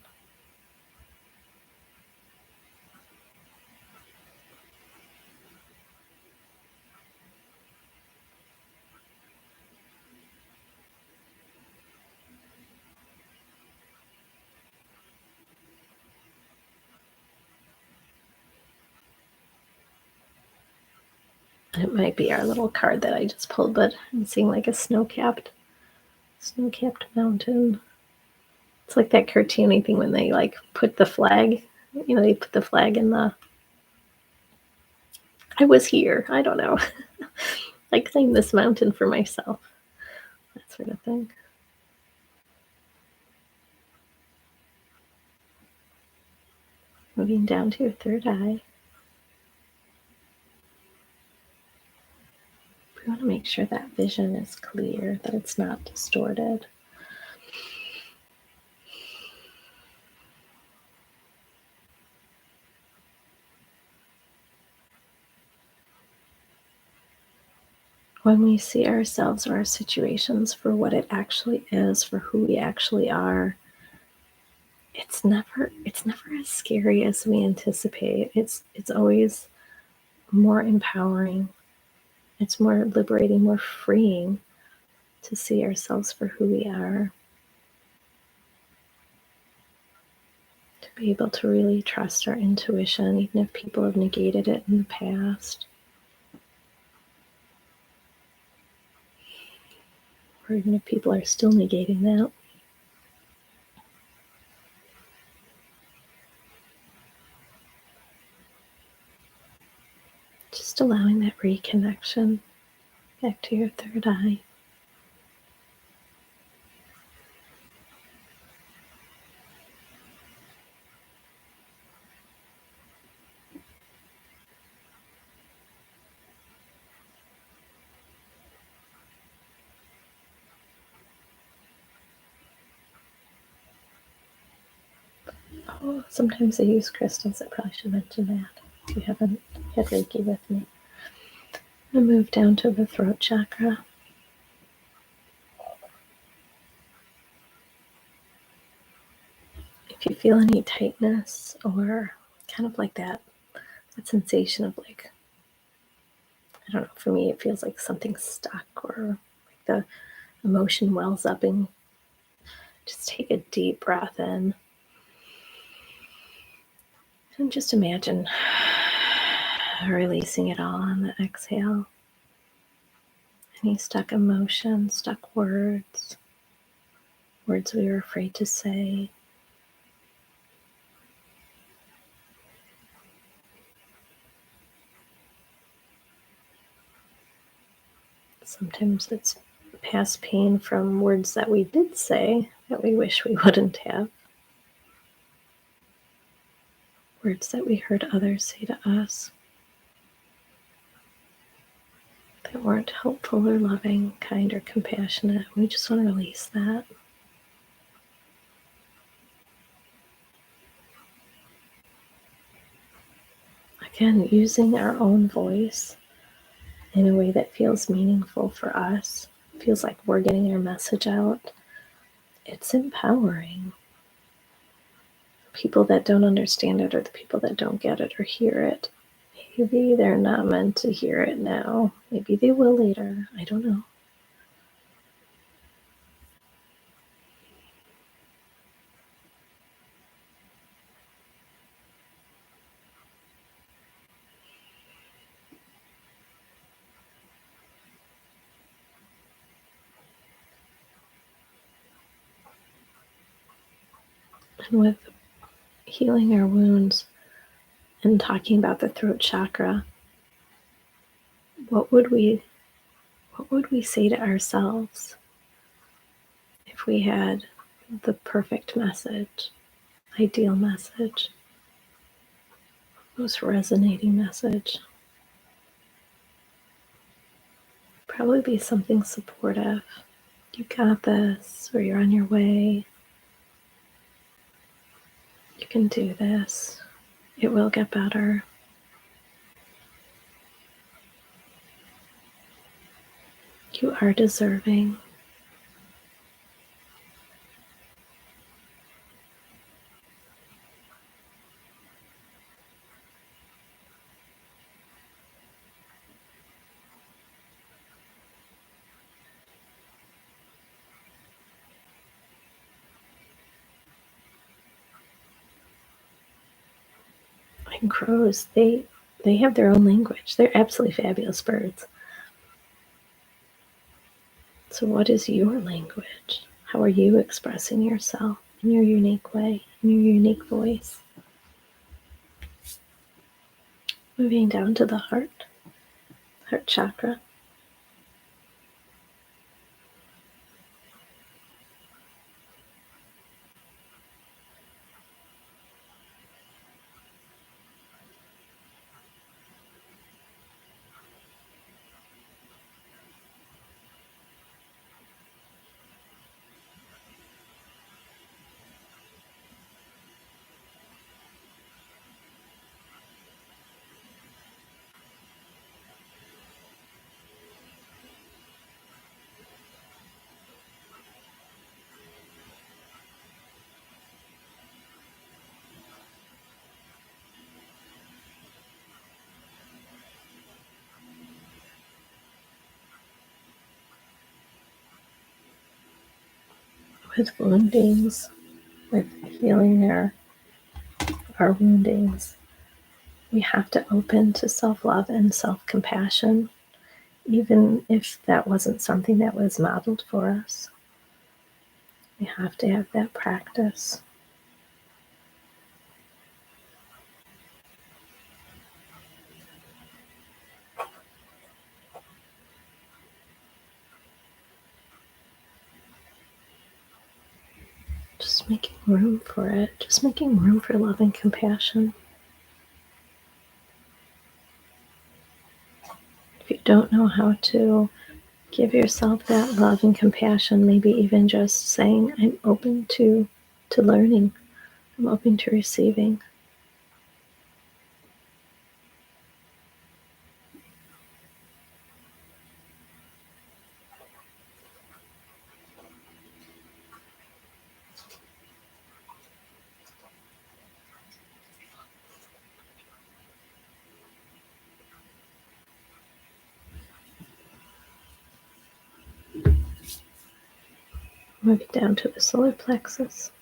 It might be our little card that I just pulled, but I'm seeing like a snow-capped mountain. It's like that cartoony thing when they like put the flag, they put the flag in the, I was here, I don't know. I claim this mountain for myself. That sort of thing. Moving down to your third eye. We want to make sure that vision is clear, that it's not distorted. When we see ourselves or our situations for what it actually is, for who we actually are, it's never as scary as we anticipate. It's always more empowering. It's more liberating, more freeing to see ourselves for who we are. To be able to really trust our intuition, even if people have negated it in the past. Or even if people are still negating that. Just allowing that reconnection back to your third eye. Oh, sometimes I use crystals. I probably should mention that if you haven't had Reiki with me. I'm going to move down to the throat chakra. If you feel any tightness or kind of like that sensation of like, I don't know, for me it feels like something's stuck or like the emotion wells up, and just take a deep breath in. And just imagine releasing it all on the exhale. Any stuck emotion, stuck words we were afraid to say. Sometimes it's past pain from words that we did say that we wish we wouldn't have. Words that we heard others say to us that weren't helpful or loving, kind or compassionate. We just want to release that. Again, using our own voice in a way that feels meaningful for us, feels like we're getting our message out. It's empowering. People that don't understand it, or the people that don't get it or hear it, maybe they're not meant to hear it now. Maybe they will later. I don't know. And with healing our wounds and talking about the throat chakra, what would we say to ourselves if we had the perfect message, ideal message, most resonating message? Probably be something supportive. You got this, or you're on your way. You can do this. It will get better. You are deserving. And crows, they have their own language. They're absolutely fabulous birds. So what is your language? How are you expressing yourself in your unique way, in your unique voice? Moving down to the heart chakra. With woundings, with healing our woundings, we have to open to self-love and self-compassion, even if that wasn't something that was modeled for us. We have to have that practice. Just making room for it. Just making room for love and compassion. If you don't know how to give yourself that love and compassion, maybe even just saying, I'm open to learning. I'm open to receiving. Moving down to the solar plexus.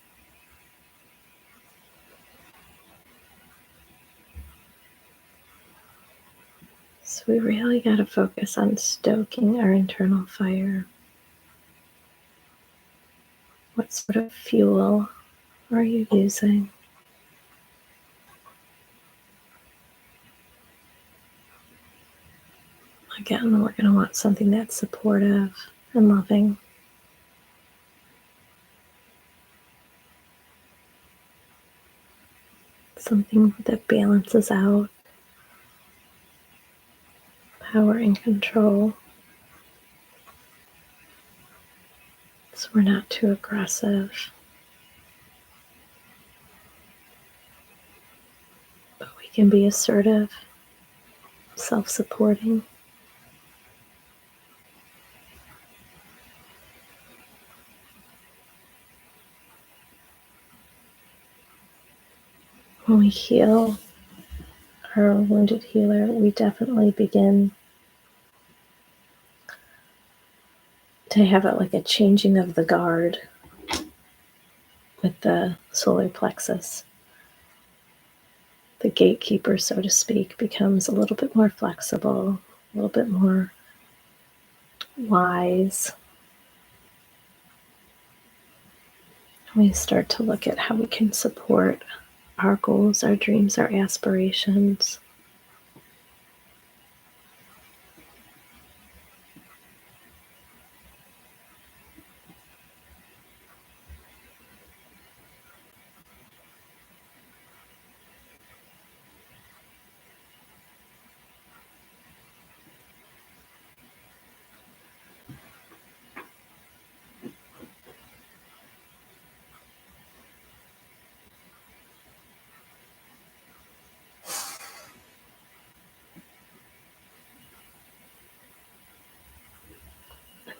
So we really got to focus on stoking our internal fire. What sort of fuel are you using? Again, we're going to want something that's supportive and loving. Something that balances out power and control. So we're not too aggressive. But we can be assertive, self-supporting. When we heal our wounded healer, we definitely begin to have it like a changing of the guard with the solar plexus. The gatekeeper, so to speak, becomes a little bit more flexible, a little bit more wise. We start to look at how we can support our goals, our dreams, our aspirations.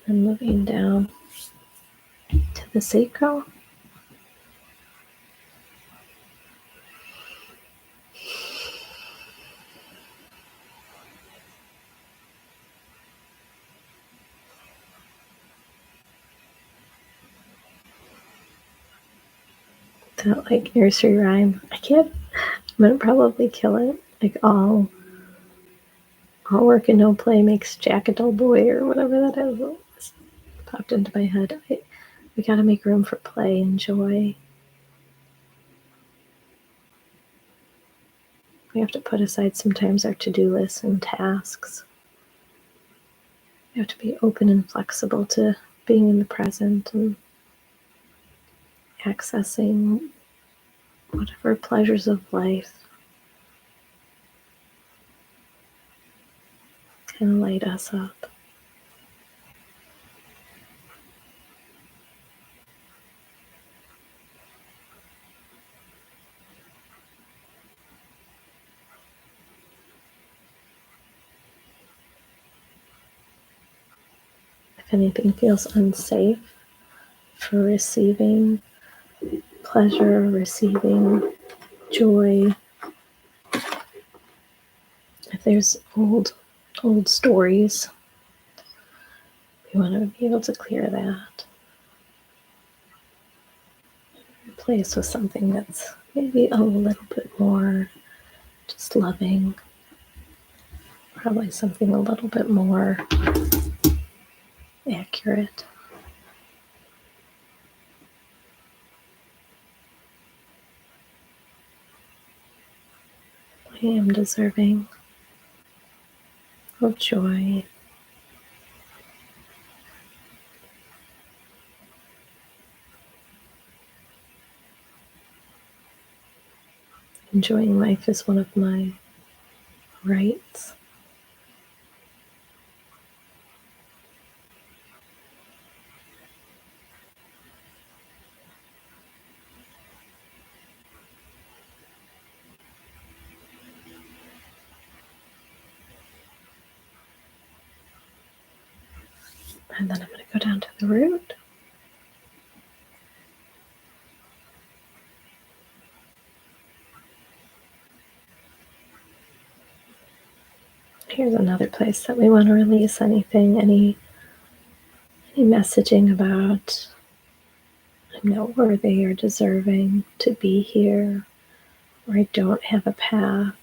And moving down to the sacral. That like nursery rhyme. I'm gonna probably kill it. Like all work and no play makes Jack a dull boy, or whatever that is. It popped into my head. We gotta make room for play and joy. We have to put aside sometimes our to-do lists and tasks. We have to be open and flexible to being in the present and accessing whatever pleasures of life can light us up. If anything feels unsafe for receiving pleasure, receiving joy, if there's old stories, we want to be able to clear that. Replace with something that's maybe a little bit more just loving. Probably something a little bit more accurate. I am deserving of joy. Enjoying life is one of my rights. And then I'm going to go down to the root. Here's another place that we want to release anything, any messaging about I'm not worthy or deserving to be here, or I don't have a path.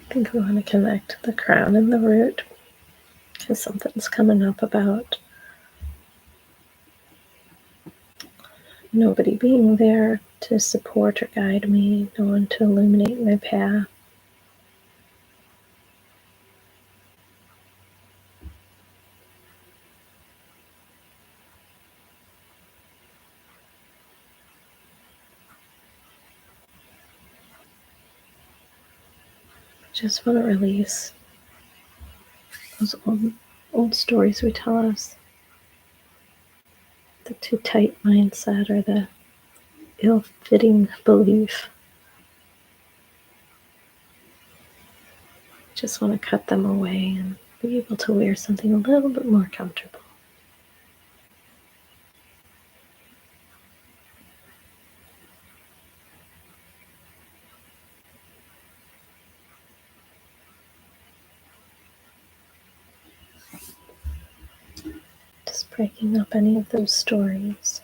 I think we want to connect the crown and the root because something's coming up about nobody being there to support or guide me, no one to illuminate my path. Just want to release those old stories we tell us, the too tight mindset or the ill-fitting belief. Just want to cut them away and be able to wear something a little bit more comfortable. Just breaking up any of those stories.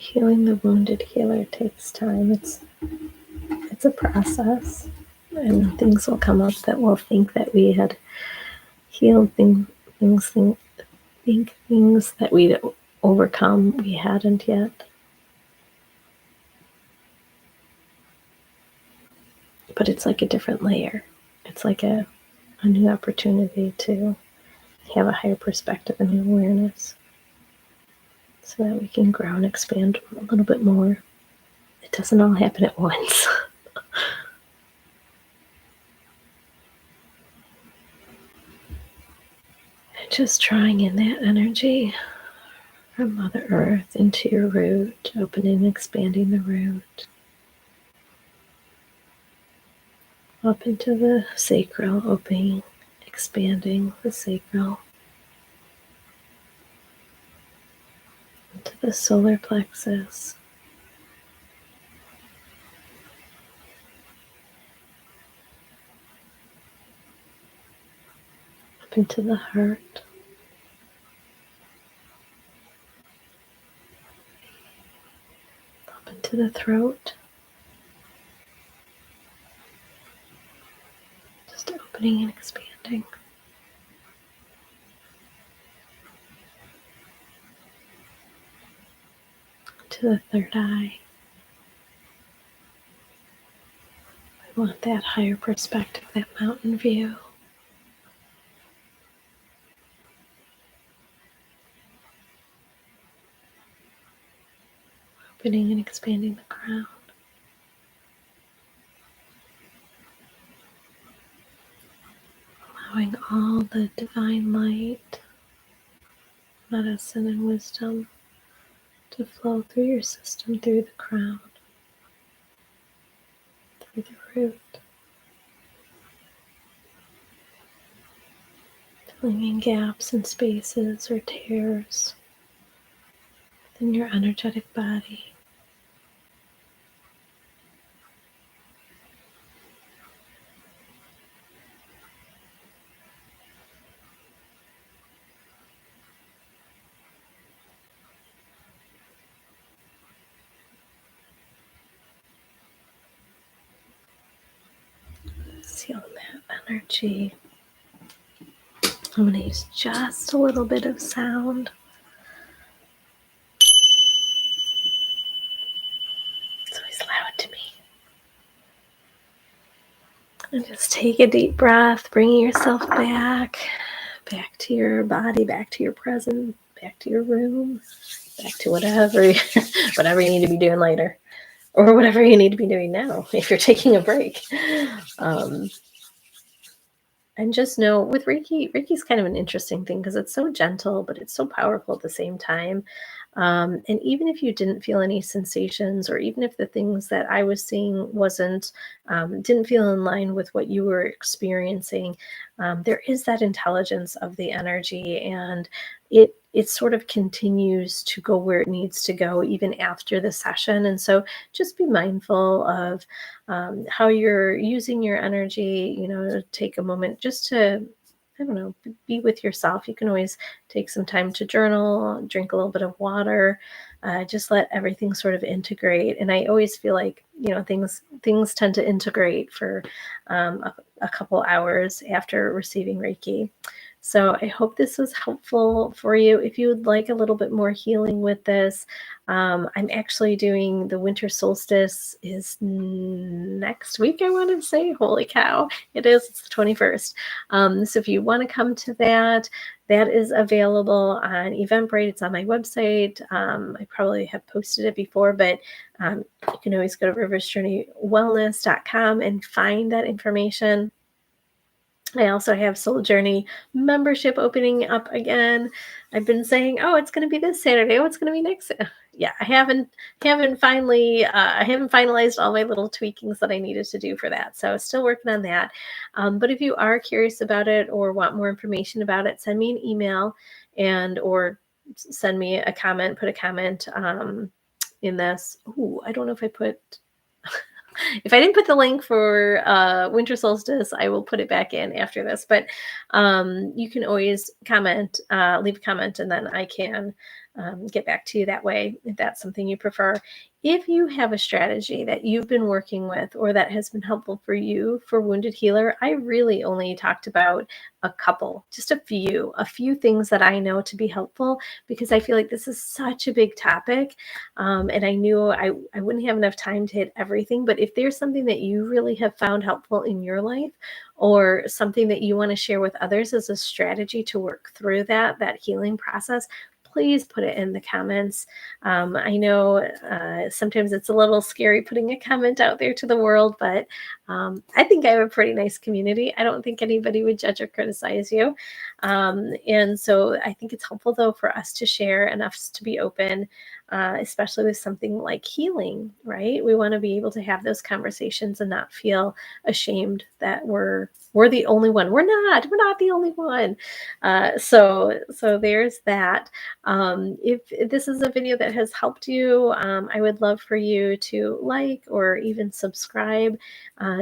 Healing the wounded healer takes time. It's a process, and things will come up that we'll think that we had healed things that we'd overcome, we hadn't yet. But it's like a different layer. It's like a new opportunity to have a higher perspective and awareness so that we can grow and expand a little bit more. It doesn't all happen at once. Just drawing in that energy from Mother Earth into your root, opening and expanding the root, up into the sacral, opening, expanding the sacral, into the solar plexus, up into the heart, up into the throat, just opening and expanding. To the third eye. We want that higher perspective, that mountain view. Opening and expanding the crown. Allowing all the divine light, medicine, and wisdom to flow through your system, through the crown, through the root, filling in gaps and spaces or tears within your energetic body. Seal that energy. I'm going to use just a little bit of sound. It's always loud to me. And just take a deep breath, bringing yourself back to your body, back to your present, back to your room, back to whatever you need to be doing later, or whatever you need to be doing now if you're taking a break. And just know with Reiki's kind of an interesting thing because it's so gentle, but it's so powerful at the same time. And even if you didn't feel any sensations, or even if the things that I was seeing didn't feel in line with what you were experiencing, there is that intelligence of the energy, and it sort of continues to go where it needs to go even after the session. And so just be mindful of how you're using your energy, take a moment just to, I don't know, be with yourself. You can always take some time to journal, drink a little bit of water, just let everything sort of integrate. And I always feel like, things tend to integrate for a couple hours after receiving Reiki. So I hope this was helpful for you. If you would like a little bit more healing with this, I'm actually doing the winter solstice is next week, I want to say. Holy cow, it is. It's the 21st. So if you want to come to that is available on Eventbrite. It's on my website. I probably have posted it before, but you can always go to riversjourneywellness.com and find that information. I also have Soul Journey membership opening up again. I've been saying, oh, it's going to be this Saturday. Oh, it's going to be next. Yeah, I haven't finalized all my little tweakings that I needed to do for that. So still working on that. But if you are curious about it or want more information about it, send me an email or send me a comment, put a comment in this. Ooh, I don't know if I put... If I didn't put the link for winter solstice, I will put it back in after this. But you can always comment, leave a comment, and then I can get back to you that way if that's something you prefer. If you have a strategy that you've been working with or that has been helpful for you for Wounded Healer, I really only talked about a couple, just a few things that I know to be helpful, because I feel like this is such a big topic. And I knew I wouldn't have enough time to hit everything. But if there's something that you really have found helpful in your life, or something that you want to share with others as a strategy to work through that healing process, please put it in the comments. I know sometimes it's a little scary putting a comment out there to the world, but I think I have a pretty nice community. I don't think anybody would judge or criticize you. And so I think it's helpful, though, for us to share enough to be open, especially with something like healing, right? We want to be able to have those conversations and not feel ashamed that we're the only one. We're not the only one. So there's that. If this is a video that has helped you, I would love for you to like or even subscribe.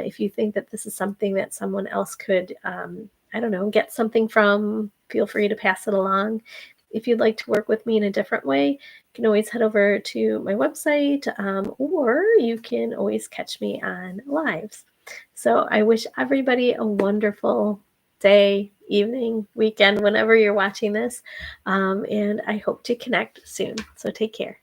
If you think that this is something that someone else could, I don't know, get something from, feel free to pass it along. If you'd like to work with me in a different way, you can always head over to my website, or you can always catch me on lives. So I wish everybody a wonderful day, evening, weekend, whenever you're watching this. And I hope to connect soon. So take care.